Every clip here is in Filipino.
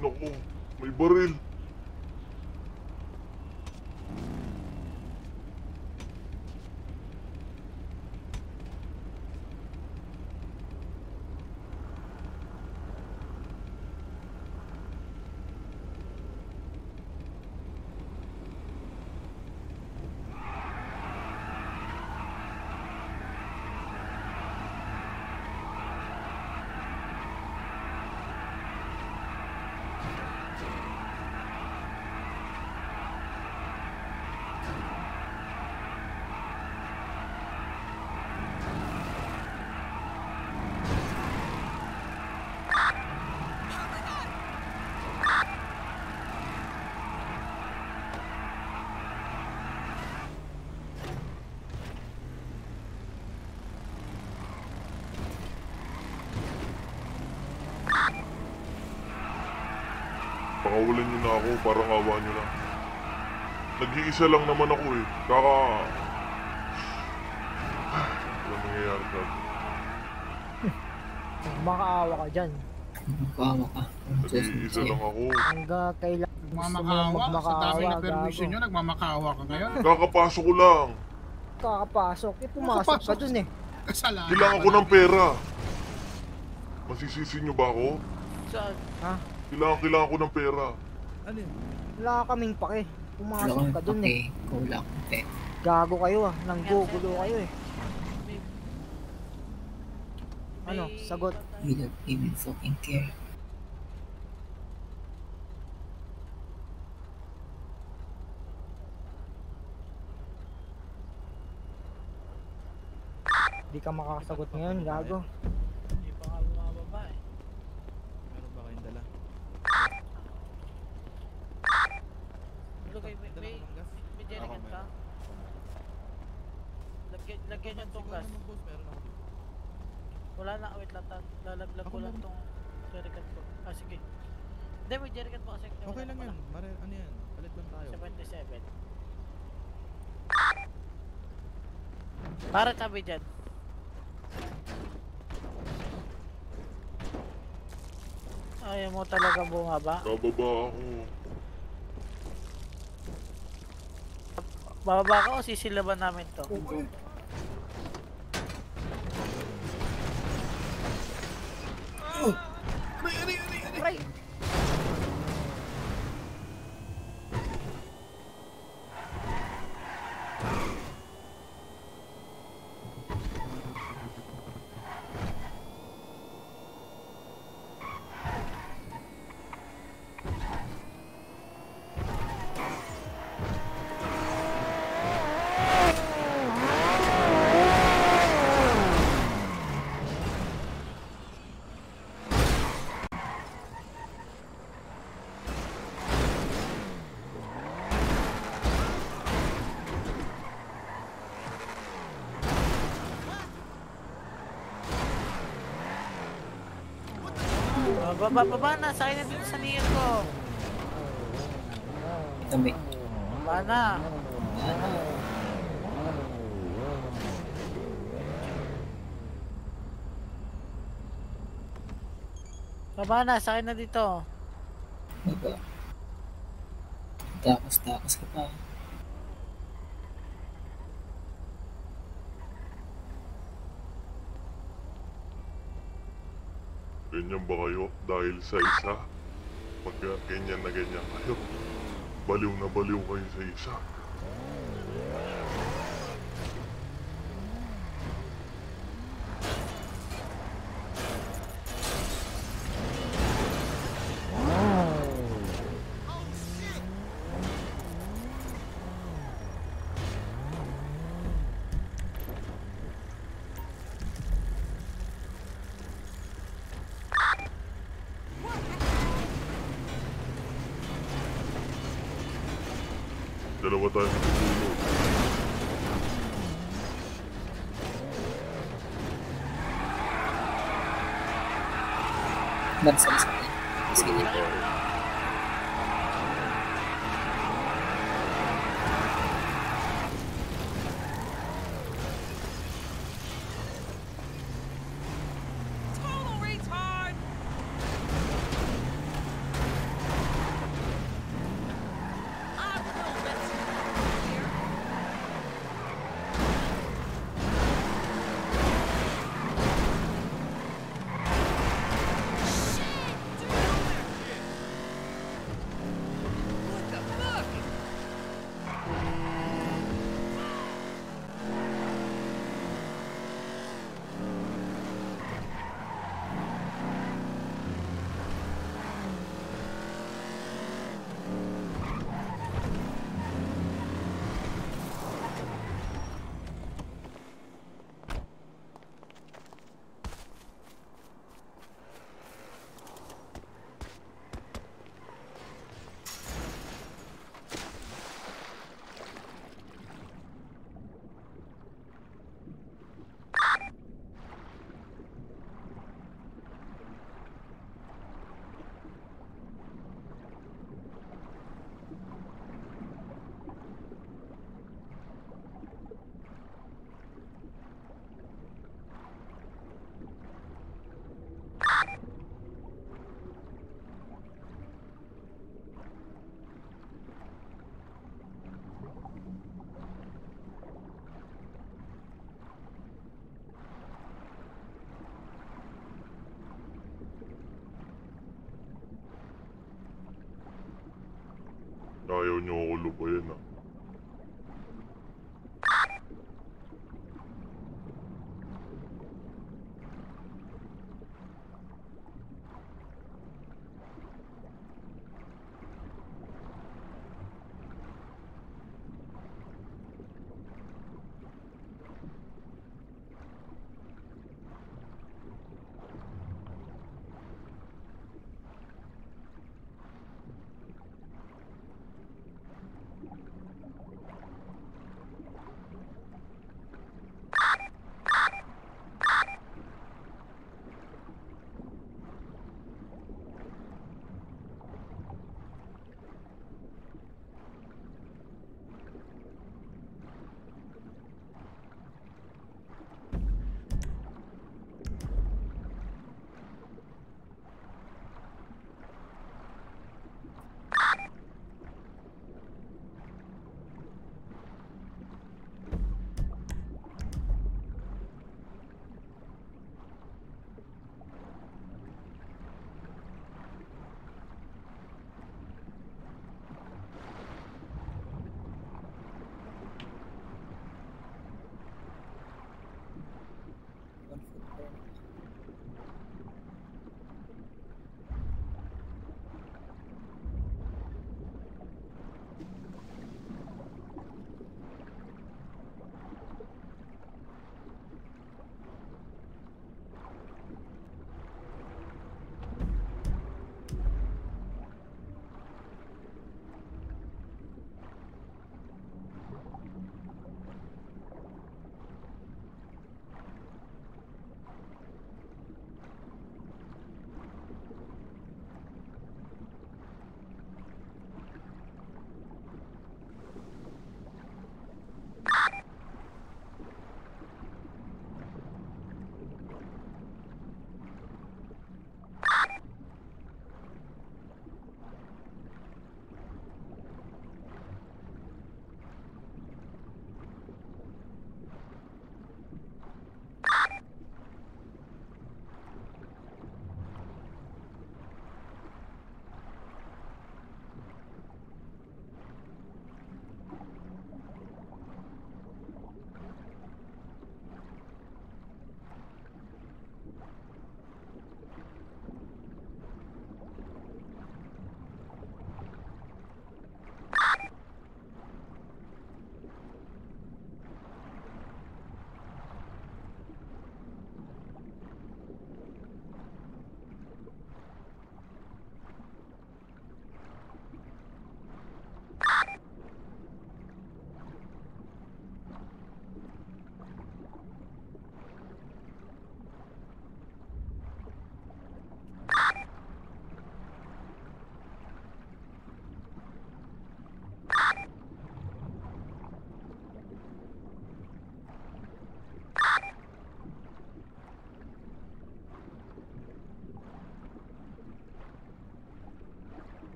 Naku, may baril. Pakawalan nyo na ako, parang awa nyo na. Nag-iisa lang naman ako eh. Walang nangyayari sa akin. Makaawa ka dyan. Magkaawa ka. Nag-iisa lang ako. Hanggang kailan gusto mo Nagmamakaawa? Sa dami na magmakaawa, permission gago. nyo, nagmamakaawa ka ngayon? Kakapasok ko lang. Kakapasok, pumasok ka Kakapasok. dun eh. Kasalanan. Kailangan ko ng pera. Masisisi nyo ba ako? Saan? Ha? Kailangan ko ng pera. Ano yun? Wala kaming pake. Wala Pumasok kami ka dun eh. pake. Ikaw lang. Te. Gago kayo ah. Nanggugulo kayo eh. May... Ano? Sagot. We don't even fucking care. Di ka makakasagot ngayon, gago. Hindi pa nga bumababa eh. Meron ba kayong dala? Lugay, may jerrycan ka? Lagyan yung tong gas. Boss, meron ako dito. Wala na, wait lang. Lalaglag ko lang tong jerrycan ko. Ah, sige. Hindi, may jerrycan po kasi. Okay lang yan. Ano yan? Palit lang tayo. 77. Para tabi dyan. Ayaw mo talaga bumaba? Bababa ako. Bababa ka o sisilaban namin to? Aray! Baba na, sa akin na dito sa niyan ko. Dami. Baba na. Baba na, sa akin na dito. Baba. Takas ka pa. Ganyan ba kayo dahil sa isa? Pagka ganyan na ganyan kayo, baliw na baliw kayo sa isa. Dalawa tayo matutulog. Bansa sa akin. Sige. ayaw nyo ako lubayan ah. One foot burn.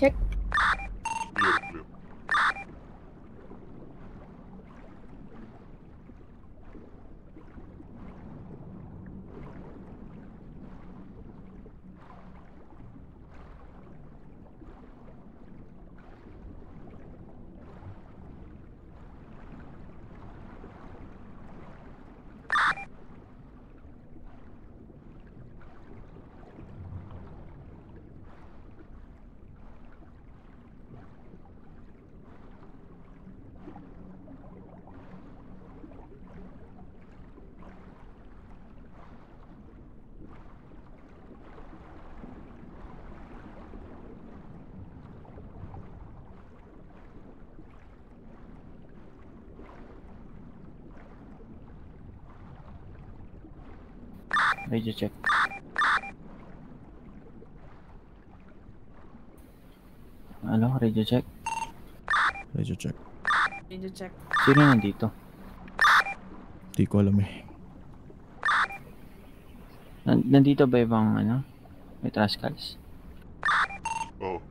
Check. Clear, clear. Radio check. Ano, radio check? Radio check. Radio check. Sino nandito? Di ko alam eh. Nandito ba ibang may Trascals? Oo.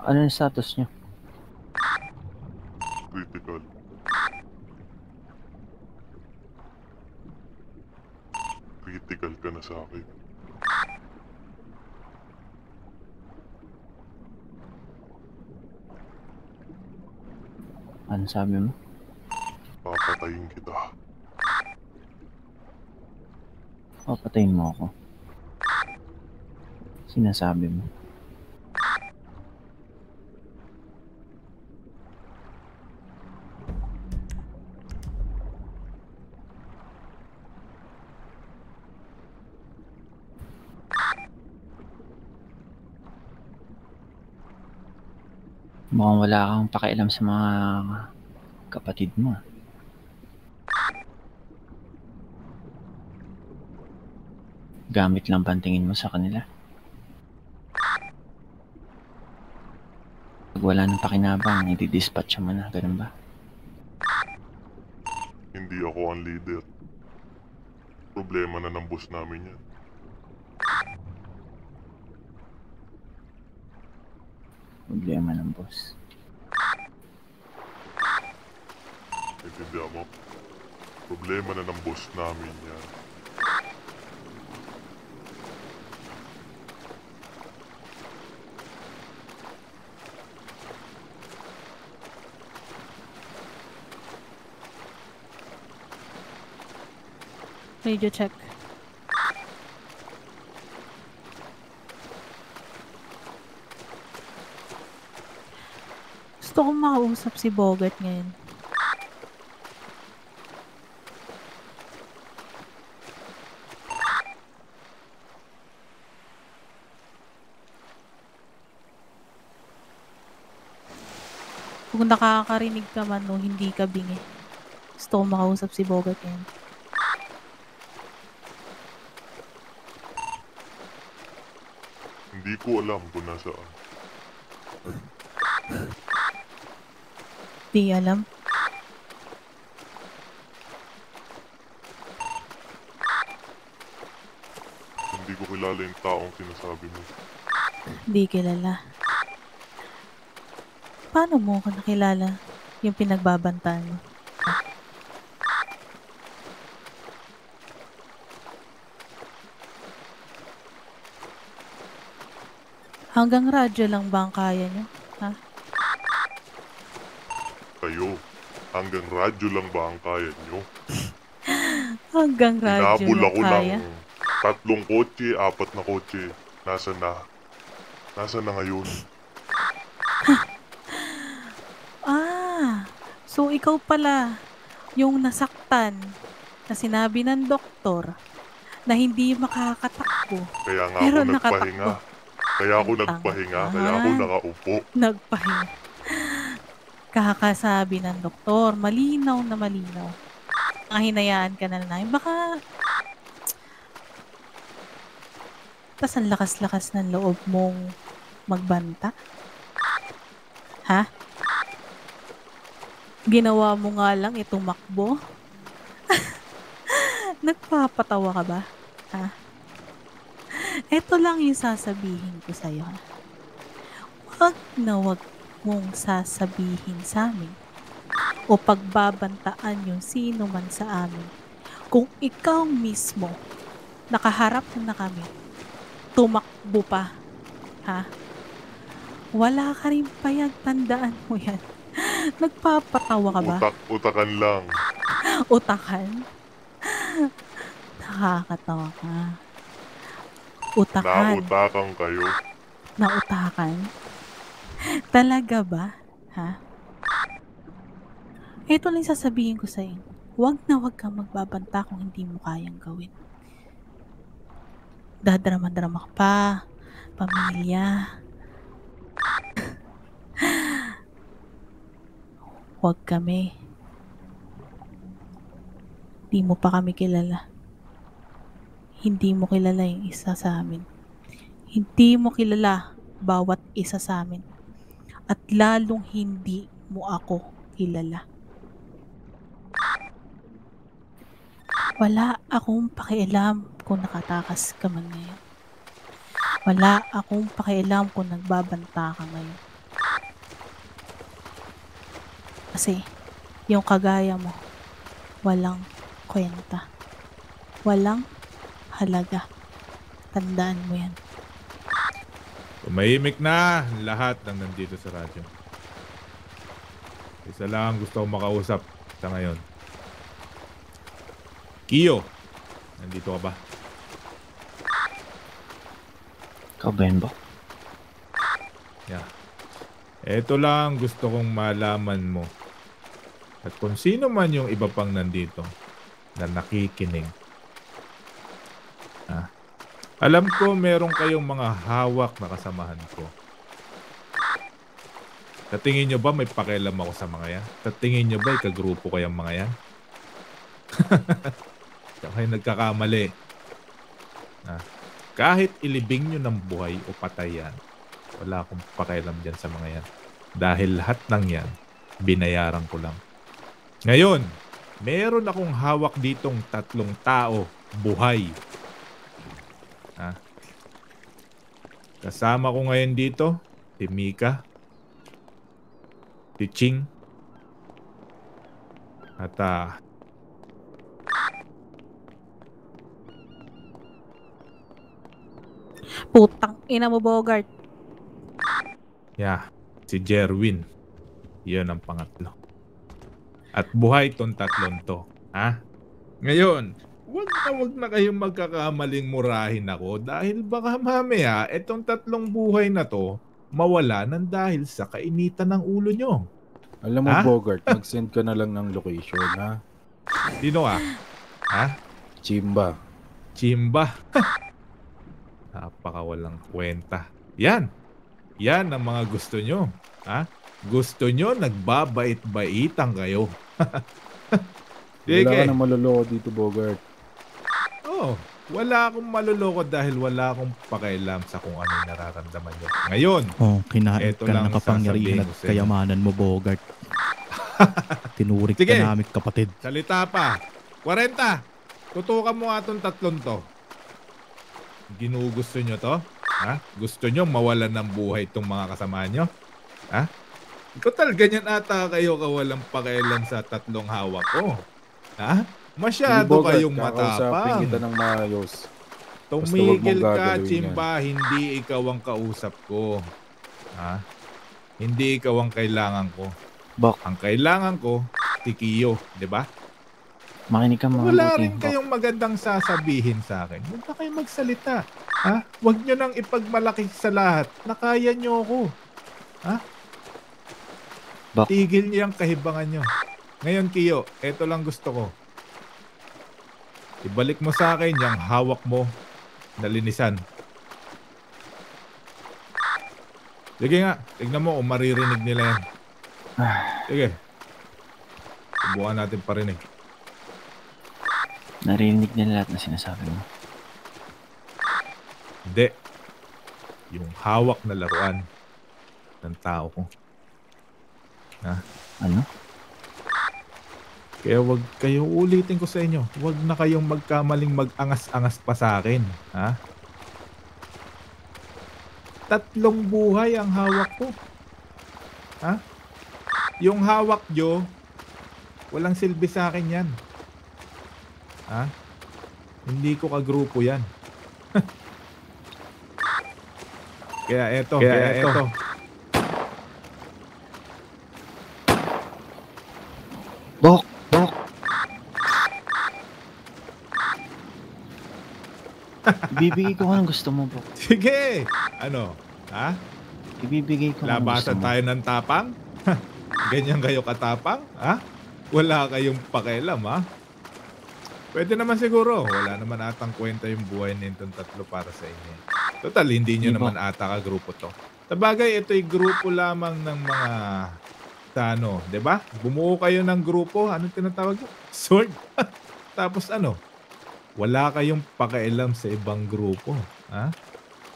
Ano yung status nyo? Critical. Critical ka na sa akin. Ano sabi mo? Papatayin kita. Papatayin mo ako. Sinasabi mo. Mukhang wala kang pakialam sa mga kapatid mo. Gamit lang pantingin mo sa kanila. Pag wala ng pakinabang, i-dispatch mo na, ganun ba? Hindi ako ang leader. Problema na ng boss namin yan. Problema ng boss. Intindihan mo? Problema na ng boss namin yan. Radio check. Gusto kong makausap si Bogart ngayon. Kung nakakarinig ka man o hindi ka bingi. Gusto kong makausap si Bogart ngayon. Hindi ko alam kung nasaan. Di alam. Hindi ko kilala yung taong sinasabi mo. Di kilala. Paano mo ako nakilala yung pinagbabantaan mo? Hanggang radyo lang ba ang kaya nyo? Ha? Kayo, hanggang radyo lang ba ang kaya nyo? Hanggang radyo Hinabol lang ako kaya? ng 3 kotse, 4 na kotse. Nasaan na? Nasaan na ngayon? So ikaw pala yung nasaktan na sinabi ng doktor na hindi makakatakbo. Kaya nga Pero ako nagpahinga. nakatakbo. Kaya ako nagpahinga. Kaya ako nakaupo. Nagpahinga. Kakasabi ng doktor, malinaw na malinaw. Ang hinayaan ka na namin. Baka tas ang lakas-lakas ng loob mong magbanta. Ha? Ginawa mo nga lang tumakbo. Nagpapatawa ka ba? Ha? Ito lang yung sasabihin ko sa'yo. Wag na wag mong sasabihin sa amin o pagbabantaan yung sino man sa amin. Kung ikaw mismo nakaharap na kami, tumakbo pa. Ha? Wala ka rin payag, tandaan mo yan. Nagpapatawa ka ba? Utakan lang. Utakan? Nakakatawa ka. Utakan. Nautakan kayo. Nautakan? Talaga ba? Ha? Ito lang sasabihin ko sa'yo. Huwag na huwag kang magbabanta kung hindi mo kayang gawin. Dadrama-drama ka pa. Pamilya. Huwag kami. Hindi mo pa kami kilala. Hindi mo kilala yung isa sa amin. Hindi mo kilala bawat isa sa amin. At lalong hindi mo ako kilala. Wala akong pakialam kung nakatakas ka man ngayon. Wala akong pakialam kung nagbabanta ka ngayon. Kasi yung kagaya mo, walang kwenta. Walang halaga. Tandaan mo yan. Tumahimik na lahat ng nandito sa radyo. Isa lang ang gusto kong makausap sa ngayon. Kiyo, nandito ka ba? Ikaw ba yun, Bok? Yeah. Ito lang gusto kong malaman mo. At kung sino man yung iba pang nandito na nakikinig. Alam ko meron kayong mga hawak na kasamahan ko. Sa tingin nyo ba may pakialam ako sa mga yan? Sa tingin nyo ba ikagrupo kayang mga yan? Kayo nagkakamali. Kahit ilibing nyo ng buhay o patay yan, wala akong pakialam dyan sa mga yan. Dahil lahat ng yan, binayaran ko lang. Ngayon, meron akong hawak ditong 3 tao, buhay. Kasama ko ngayon dito, si Mika, si Ching, at Putang ina mo, Bogart. si Jerwin. Yun ang pangatlo. At buhay tong 3 to. Ngayon, wag na kayong magkakamaling murahin ako dahil baka mamaya etong 3 buhay na to mawala ng dahil sa kainitan ng ulo nyo. Alam mo, Bogart, mag-send ka na lang ng location, ha? Sino Chimba. Chimba. Napakawalang kwenta. Yan ang mga gusto nyo. Gusto nyo nagbabait-baitan kayo. Wala ka na maluloko dito, Bogart. Wala akong maluloko dahil wala akong pakialam sa kung ano yung nararamdaman nyo. Ngayon, kinain eto ka lang ng kapangyarihan at sasabihin ko sa inyo. kayamanan mo, Bogart. Tinurik ka Sige. namin, kapatid. Salita pa. 40. Tutukan mo nga itong 3 to. Ginugusto nyo to? Gusto nyo mawalan ng buhay itong mga kasama nyo? Total, ganyan ata kayo kawalang pakialam sa 3 hawak ko. Masyado kayong kakausapin matapang. kita ng maayos. Tumigil Basta wag mong ka, gagawin Chimba. Hindi ikaw ang kausap ko. Hindi ikaw ang kailangan ko. Bok, Ang kailangan ko, si Kiyo. Diba? makinig ka mga Wala mabuti, rin Bok. kayong magandang sasabihin sa akin. Huwag na kayong magsalita. Huwag nyo nang ipagmalaki sa lahat na kaya nyo ako. Bak. Tigil niyo yung kahibangan nyo. Ngayon, Kiyo, eto lang gusto ko. Ibalik mo sa akin yung hawak mo na linisan. Sige nga, tignan mo kung maririnig nila yan. Sige. Subukan natin parinig. Narinig nila lahat na sinasabi mo. Hindi. Yung hawak na laruan ng tao ko. Ano? Kaya wag kayo, ulitin ko sa inyo, wag na kayong magkamaling mag-angas-angas pa sa akin. 3 buhay ang hawak ko. Yung hawak nyo, walang silbi sa akin yan. Hindi ko kagrupo yan. Kaya eto. Bok! Ibibigay ko anong gusto mo, Bok. Sige! Ano? Ibibigay ko anong gusto Labasan mo. tayo ng tapang? Ganyan kayo katapang? Wala kayong pakialam, Pwede naman siguro. Wala naman atang kwenta yung buhay nitong 3 para sa inyo. Total, hindi nyo Di ba? naman ata ka grupo to. Sabagay, ito'y grupo lamang ng mga diba? Bumuo kayo ng grupo. Anong tinatawag yun? Sword? Tapos wala kayong pakialam sa ibang grupo.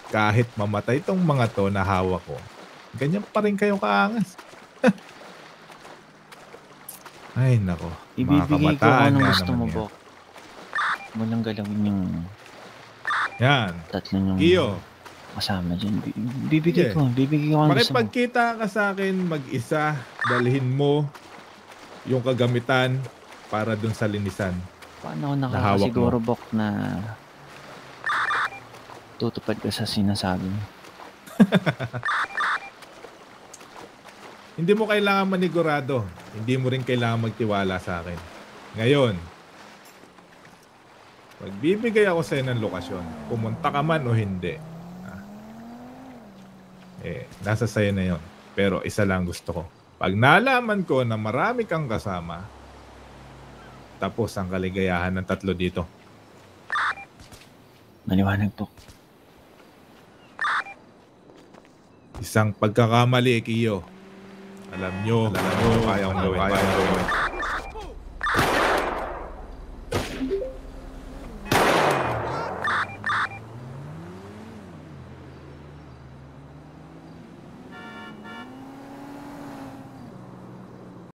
Kahit mamatay tong mga to na hawak ko, Ganyan pa rin kayo kaangas. Ay, nako. Mga Ibibigay ko kabataan anong nga gusto mo, naman yan. Bok. Walang galawin yung Yan. tatlo yung Iyo, kasama dyan. Bibigay Sige. ko. Bibigay ko ang gusto mo. makipagkita ka sa akin mag-isa, dalhin mo yung kagamitan para dun sa linisan. Paano ako Nahawak nakakasiguro, Bok, na tutupad ka sa sinasabi mo? Hindi mo kailangan manigurado. Hindi mo rin kailangan magtiwala sa akin. Ngayon, magbibigay ako sa'yo ng lokasyon. Pumunta ka man o hindi. Nasa sa'yo na yon. Pero isa lang gusto ko. Pag nalaman ko na marami kang kasama, tapos ang kaligayahan ng tatlo dito. Maliwanag, Bok. Isang pagkakamali, Kiyo. Alam nyo, kaya kong gawin.